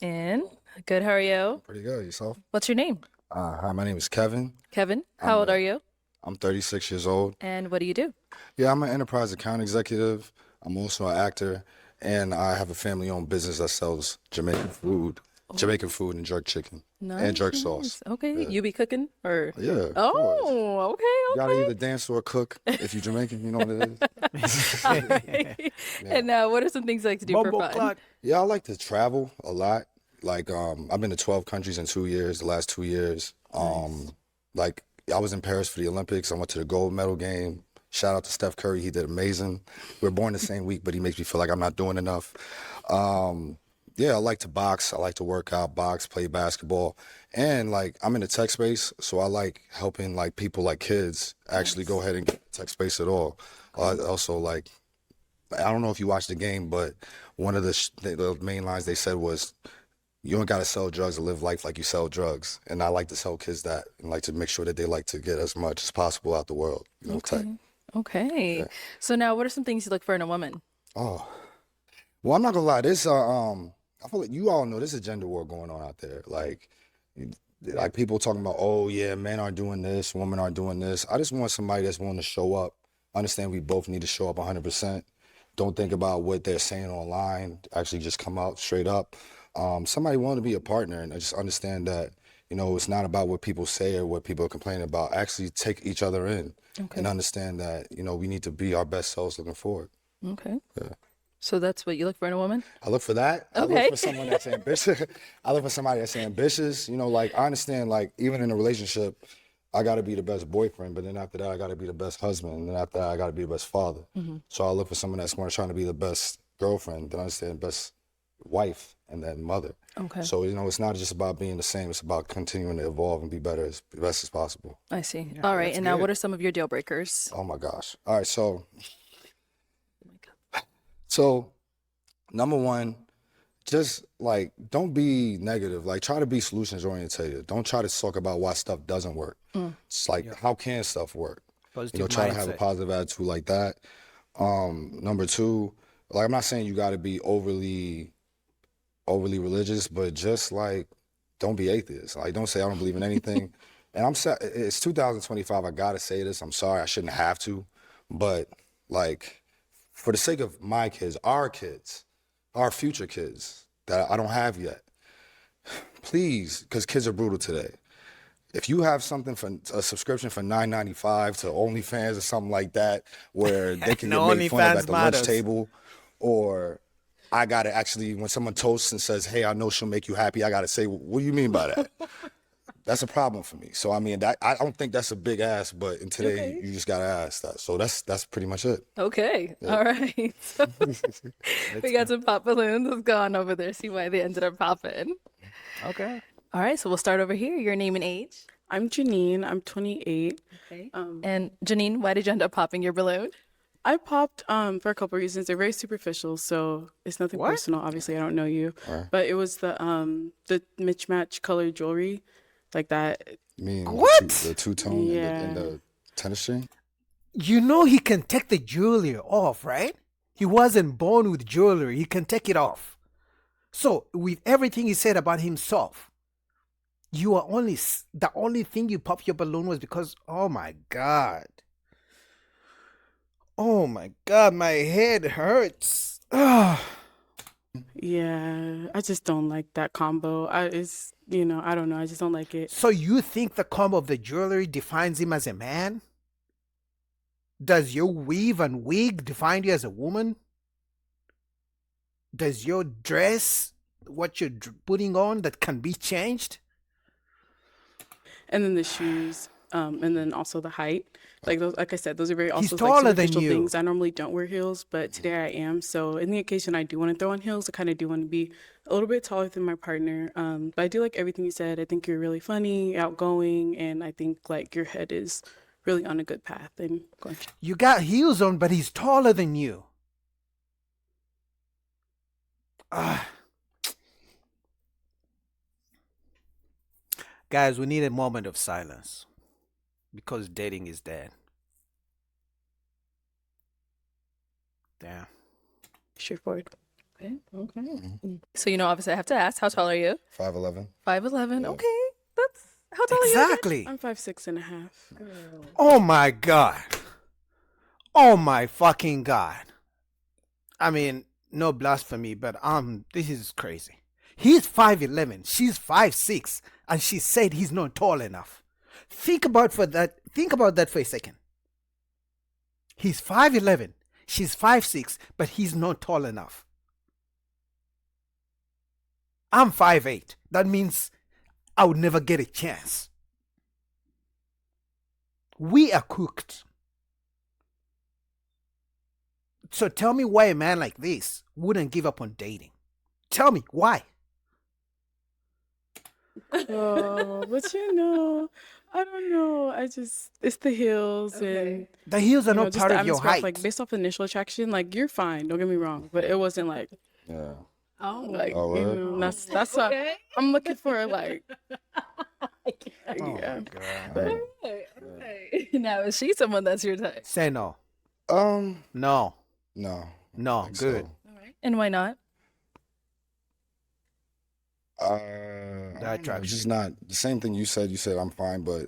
And good, how are you? Pretty good. Yourself? What's your name? Hi, my name is Kevin. Kevin. How I'm old a are you? I'm 36 years old. And what do you do? Yeah, I'm an enterprise account executive. I'm also an actor, and I have a family-owned business that sells Oh, Jamaican food and jerk chicken and nice, jerk sauce. nice. Okay, Yeah, you be cooking or? yeah, of course. Oh, You gotta either okay, dance or cook if you're Jamaican. You know what it is. okay. All right. Yeah, And what are some things you like to do for Bumbo fun? clock. yeah. I like to travel a lot. Like, I've been to 12 countries in 2 years. The last 2 years. Nice. Like I was in Paris for the Olympics. I went to the gold medal game. Shout out to Steph Curry. He did amazing. We were born the same week, but he makes me feel like I'm not doing enough. Um, yeah, I like to box. I like to work out, box, play basketball. And like I'm in the tech space, so I like helping like people like kids actually go Nice. ahead and get the tech space at all. Okay. Also like I don't know if you watched the game, but one of the main lines they said was you don't got to sell drugs to live life like you sell drugs. And I like to tell kids that and like to make sure that they like to get as much as possible out the world, tech. Okay. Okay. Yeah. So now, what are some things you look for in a woman? Oh, well, I'm not gonna lie. I feel like you all know there's a gender war going on out there. Like people talking about, oh yeah, men are doing this, women are doing this. I just want somebody that's willing to show up. Understand we both need to show up 100%. Don't think about what they're saying online. Actually, just come out straight up. Somebody willing to be a partner and just understand that, it's not about what people say or what people are complaining about. Actually, take each other in and Okay. understand that, we need to be our best selves looking forward. Okay. Yeah. So that's what you look for in a woman? I look for that. I look Okay. for someone that's ambitious. I look for somebody that's ambitious. Like I understand, like even in a relationship, I got to be the best boyfriend, but then after that, I got to be the best husband, and then after that, I got to be the best father. Hmm. So I look for someone that's going to try to be the best girlfriend, then I understand best wife, and then mother. Okay. So it's not just about being the same. It's about continuing to evolve and be better as best as possible. I see. Yeah, All right. that's And now, what good. are some of your deal breakers? Oh my gosh. All right. So Oh my God. so number one, just like don't be negative. Like try to be solutions oriented. Don't try to talk about why stuff doesn't work. Mm. It's like Yeah. how can stuff work? Positive Try to have a mindset. positive attitude like that. Number two, like I'm not saying you got to be overly religious, but just like don't be atheist. Like don't say I don't believe in anything. And it's 2025. I gotta say this. I'm sorry. I shouldn't have to, but like for the sake of my kids, our future kids that I don't have yet, please, because kids are brutal today. If you have something for a subscription for $9.95 to OnlyFans or something like that, where they can get No made fun of at OnlyFans the lunch matters. table, or I gotta actually, when someone toasts and says, "Hey, I know she'll make you happy," I gotta say, "What do you mean by that?" That's a problem for me. So I mean, that I don't think that's a big ask, but in today Okay. you just gotta ask that. So that's pretty much it. Okay. Yeah. All right. So we Let's got go. some pop balloons. Let's go on over there, see why they ended up popping. Okay. All right. So we'll start over here. Your name and age. I'm Janine. I'm 28. Okay. Um, And Janine, why did you end up popping your balloon? I popped for a couple reasons. They're very superficial, so it's nothing What? personal. Obviously, I don't know you, All right. but it was the mismatch colored jewelry, like that. You mean What? the two-tone and Yeah. the tennis string? You know he can take the jewelry off, right? He wasn't born with jewelry. He can take it off. So, with everything he said about himself, you are the only thing you pop your balloon was because, oh my God. Oh my God, my head hurts. Ah. Yeah, I just don't like that combo. I don't know. I just don't like it. So you think the comb of the jewelry defines him as a man? Does your weave and wig define you as a woman? Does your dress, what you're putting on, that can be changed? And then the shoes, and then also the height. Like those, like I said, those are very He's also taller like than superficial you. things. I normally don't wear heels, but today I am. So in the occasion I do want to throw on heels, I kind of do want to be a little bit taller than my partner. But I do like everything you said. I think you're really funny, outgoing, and I think like your head is really on a good path and going. You got heels on, but he's taller than you. Ah. Guys, we need a moment of silence because dating is dead. Damn. Straightforward. Okay. Okay. So, obviously I have to ask, how tall are you? 5'11". 5'11". Yeah. Okay. That's how tall are you again? Exactly. I'm 5'6.5". Oh my God. Oh my fucking God. I mean, no blasphemy, but this is crazy. He's 5'11", she's 5'6", and she said he's not tall enough. Think about that for a second. He's 5'11", she's 5'6", but he's not tall enough. I'm 5'8". That means I would never get a chance. We are cooked. So tell me why a man like this wouldn't give up on dating. Tell me why. Oh, but I don't know. It's the heels and The heels are not just part the of your atmosphere. height. Like based off initial attraction, like you're fine. Don't get me wrong, but it wasn't like Yeah. like Oh, word? that's why I'm looking for like Oh yeah. my God. But Okay. Now, is she someone that's your type? Say no. Um, No. no. No. I think Good. so. All right. And why not? I don't know, attraction. it's just not the same thing you said. You said I'm fine, but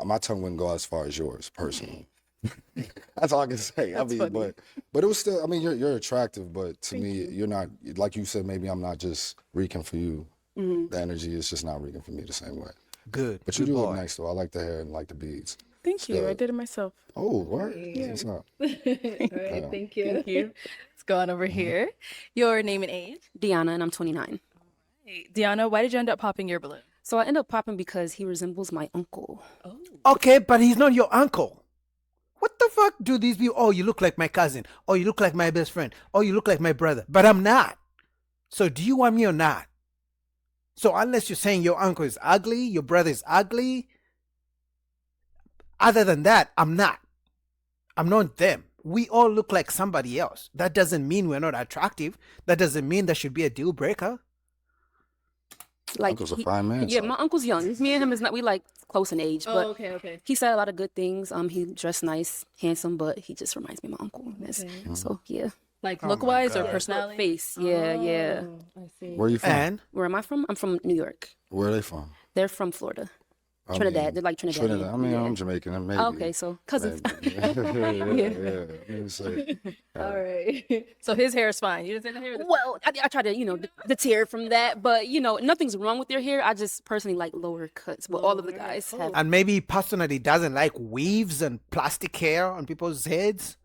my tongue wouldn't go as far as yours personally. That's all I can say. That's funny. but it was still. I mean, you're attractive, but to me, you're not. Like you said, maybe I'm not just reeking for you. The energy is just not reeking for me the same way. Good. But you Good do look boy. nice though. I like the hair and like the beads. thank you. I good. did it myself. Oh, what? What's up? All right. Thank you. Thank you. Let's go on over here. Your name and age? Deanna, and I'm 29. Hey, Deanna, why did you end up popping your balloon? So I end up popping because he resembles my uncle. Oh. Okay, but he's not your uncle. What the fuck do these people? Oh, you look like my cousin. Oh, you look like my best friend. Oh, you look like my brother. But I'm not. So do you want me or not? So unless you're saying your uncle is ugly, your brother is ugly, other than that, I'm not. I'm not them. We all look like somebody else. That doesn't mean we're not attractive. That doesn't mean that should be a deal breaker. Like Uncle's a fine man. yeah, so. my uncle's young. Me and him is not we like close in age, but okay. he said a lot of good things. He dressed nice, handsome, but he just reminds me of my uncle. So yeah, Like Oh my look-wise or God. personality? face. Yeah. Oh, I see. Where are you from? And Where am I from? I'm from New York. Where are they from? They're from Florida, I Trinidad. mean, They're like Trinidad. Trinidad. I mean, yeah. I'm Jamaican. And maybe. Okay, so cousins. Maybe. yeah. Maybe say, All right. So his hair is fine. You didn't say the hair? Well, I try to, deter from that, but, nothing's wrong with your hair. I just personally like lower cuts, but all of the guys have. and maybe he personally doesn't like weaves and plastic hair on people's heads.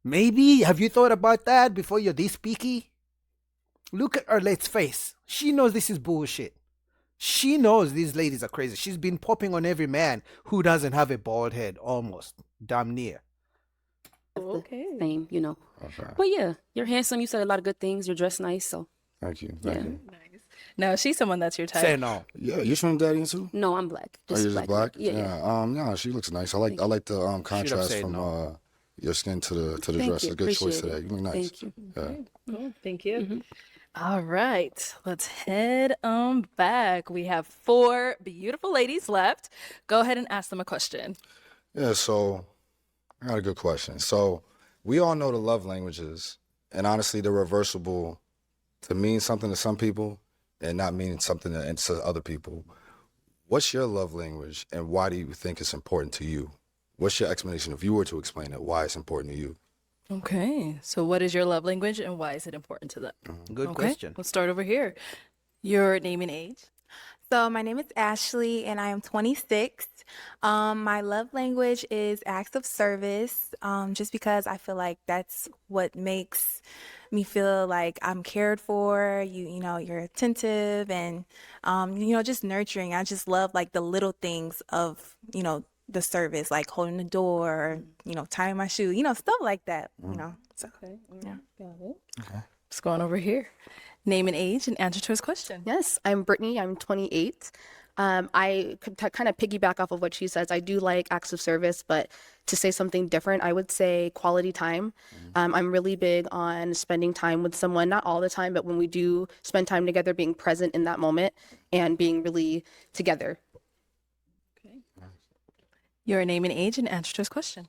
Maybe. Have you thought about that before you're this picky? Look at Arlette's face. She knows this is bullshit. She knows these ladies are crazy. She's been popping on every man who doesn't have a bald head, almost. Damn near. Okay. Same, Okay. But yeah, you're handsome. You said a lot of good things. You're dressed nice, so. Thank you. Yeah. Thank you. Nice. Now, is she someone that's your type? Say no. Yeah, you're Trinidadian too? No, I'm black. Oh, you're just black? Yeah. No, she looks nice. I like the contrast said from no. your skin to the Thank dress. you. A good choice Appreciate today. it. You look nice. Thank you. Yeah. Oh, thank you. All right, let's head on back. We have 4 beautiful ladies left. Go ahead and ask them a question. Yeah, so I got a good question. So we all know the love languages, and honestly, they're reversible to mean something to some people and not mean something to other people. What's your love language, and why do you think it's important to you? What's your explanation, if you were to explain it, why it's important to you? Okay, so what is your love language and why is it important to them? Good Okay, question. let's start over here. Your name and age? So my name is Ashley and I am 26. My love language is acts of service, just because I feel like that's what makes me feel like I'm cared for. You're attentive and, just nurturing. I just love like the little things of, the service, like holding the door, tying my shoe, stuff like that, So, yeah. Got it. Okay. Just going over here. Name and age and answer to his question. Yes, I'm Brittany. I'm 28. I could kind of piggyback off of what she says. I do like acts of service, but to say something different, I would say quality time. I'm really big on spending time with someone, not all the time, but when we do spend time together, being present in that moment and being really together. Your name and age and answer to his question.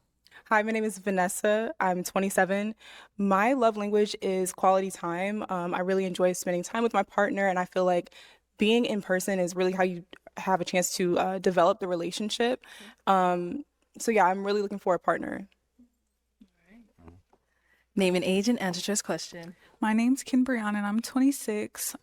Hi, my name is Vanessa. I'm 27. My love language is quality time. I really enjoy spending time with my partner, and I feel like being in person is really how you have a chance to develop the relationship. So yeah, I'm really looking for a partner. Name and age and answer to this question. My name's Ken Brianna and I'm 26.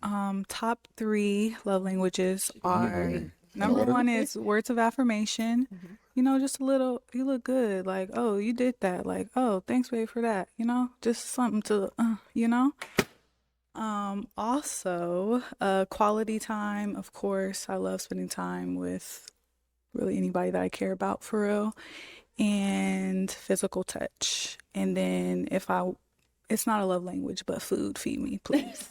Top three love languages are number What are one is words of affirmation. You know, just a little, you look good. Like, oh, you did that. Like, oh, thanks, babe, for that. You know, just something to, you know. Also, quality time, of course. I love spending time with really anybody that I care about for real. And physical touch. And then it's not a love language, but food, feed me, please.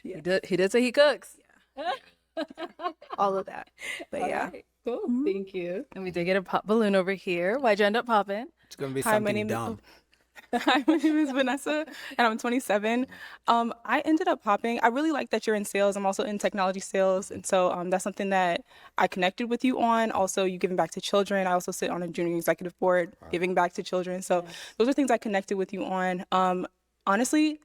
He did say he cooks. All of that. But All yeah. right, cool. Thank you. And we did get a pop balloon over here. Why'd you end up popping? It's gonna be Hi, my something name dumb. Hi, my name is Vanessa, and I'm 27. I ended up popping. I really like that you're in sales. I'm also in technology sales, and so that's something that I connected with you on. Also, you giving back to children. I also sit on a junior executive board, giving back to children. So those are things I connected with you on. Honestly,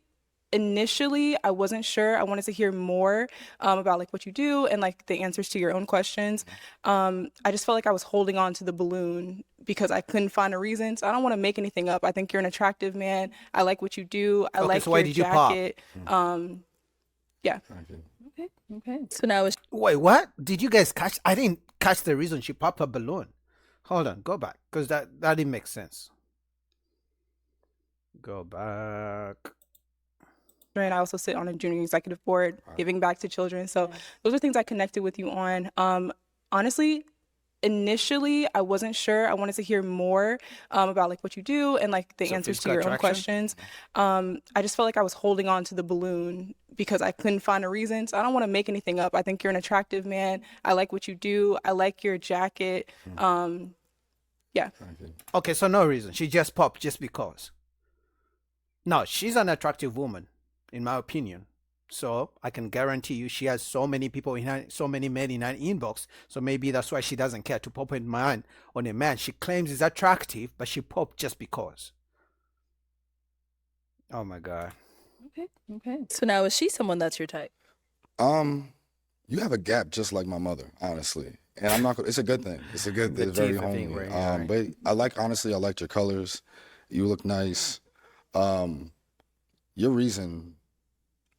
initially I wasn't sure. I wanted to hear more about like what you do and like the answers to your own questions. I just felt like I was holding on to the balloon because I couldn't find a reason. So I don't want to make anything up. I think you're an attractive man. I like what you do. I Okay, like so why your did you pop? jacket. Yeah. Okay. So now it's Wait, what? Did you guys catch? I didn't catch the reason she popped a balloon. Hold on, go back, because that didn't make sense. Go back. And I also sit on a junior executive board, giving back to children. So those are things I connected with you on. Honestly, initially I wasn't sure. I wanted to hear more about like what you do and like the So answers to physical your own attraction? questions. I just felt like I was holding on to the balloon because I couldn't find a reason. So I don't want to make anything up. I think you're an attractive man. I like what you do. I like your jacket. Yeah. Okay, so no reason. She just popped just because. No, she's an attractive woman, in my opinion. So I can guarantee you she has so many people in her, so many men in her inbox. So maybe that's why she doesn't care to pop in man on a man she claims is attractive, but she popped just because. Oh my God. okay. So now is she someone that's your type? You have a gap just like my mother, honestly. And I'm not. It's a good thing. It's a good. The It's very teeth, I think, homely. right, yeah, right. But I like honestly. I like your colors. You look nice. Your reason.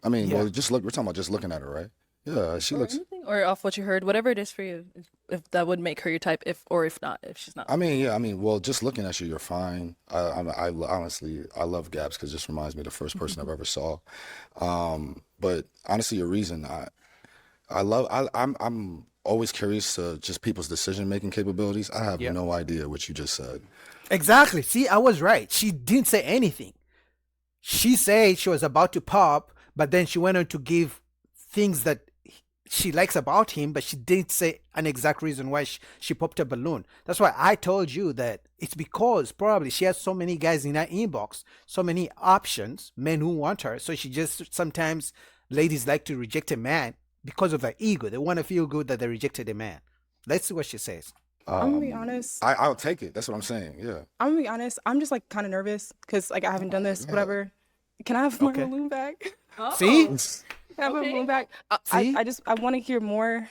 I mean, Yeah. well, just look. We're talking about just looking at her, right? Yeah, she looks. Anything? Or off what you heard, whatever it is for you, if that would make her your type, if not, if she's not. I mean, yeah. I mean, well, just looking at you, you're fine. Honestly, I love gaps because it just reminds me of the first person I've ever saw. But honestly, your reason, I'm always curious to just people's decision making capabilities. I have Yeah. no idea what you just said. Exactly. See, I was right. She didn't say anything. She said she was about to pop, but then she went on to give things that she likes about him, but she didn't say an exact reason why she popped a balloon. That's why I told you that it's because probably she has so many guys in her inbox, so many options, men who want her. So she just sometimes ladies like to reject a man because of their ego. They want to feel good that they rejected a man. Let's see what she says. I'm gonna be honest. I'll take it. That's what I'm saying. Yeah. I'm gonna be honest. I'm just like kind of nervous because like I haven't done this. Whatever. Can I have my Okay. balloon back? See? Can I have my balloon back? See? I want to hear more.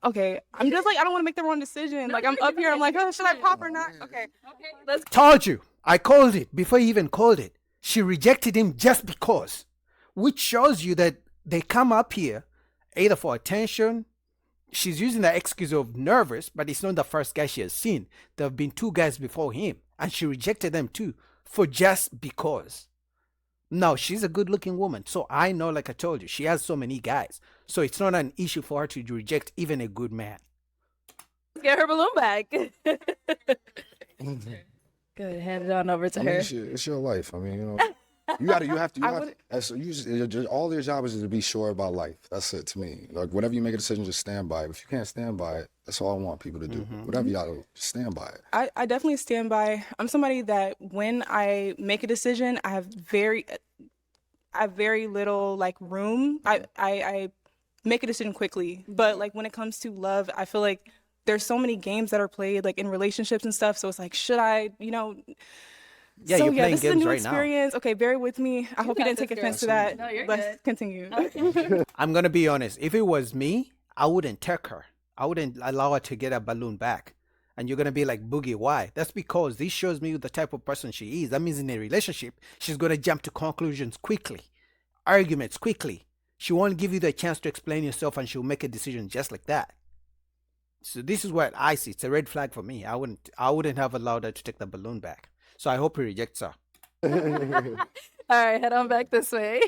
Okay. I'm just like I don't want to make the wrong decision. Like I'm up here. I'm like, oh, should I pop or not? Okay. Let's Told you. I called it before you even called it. She rejected him just because, which shows you that they come up here either for attention. She's using the excuse of nervous, but it's not the first guy she has seen. There have been two guys before him, and she rejected them too for just because. No, she's a good looking woman. So I know, like I told you, she has so many guys. So it's not an issue for her to reject even a good man. get her balloon back. Good, hand it on over to I mean, her. it's your life. I mean, you know, you have to. All your job is to be sure about life. That's it to me. Like whenever you make a decision, just stand by it. If you can't stand by it, that's all I want people to do. Whatever y'all do, just stand by it. I definitely stand by. I'm somebody that when I make a decision, I have very little like room. I make a decision quickly, but like when it comes to love, I feel like there's so many games that are played like in relationships and stuff. So it's like, should I, Yeah, so you're yeah, playing this is a games new right now. experience. Okay, bear with me. I hope you got didn't take this, offense to girl. that. No, you're Let's good. continue. I'm gonna be honest. If it was me, I wouldn't take her. I wouldn't allow her to get a balloon back. And you're gonna be like, Boogie, why? That's because this shows me the type of person she is. That means in a relationship, she's gonna jump to conclusions quickly, arguments quickly. She won't give you the chance to explain yourself, and she'll make a decision just like that. So this is what I see. It's a red flag for me. I wouldn't have allowed her to take the balloon back. So I hope he rejects her. All right, head on back this way.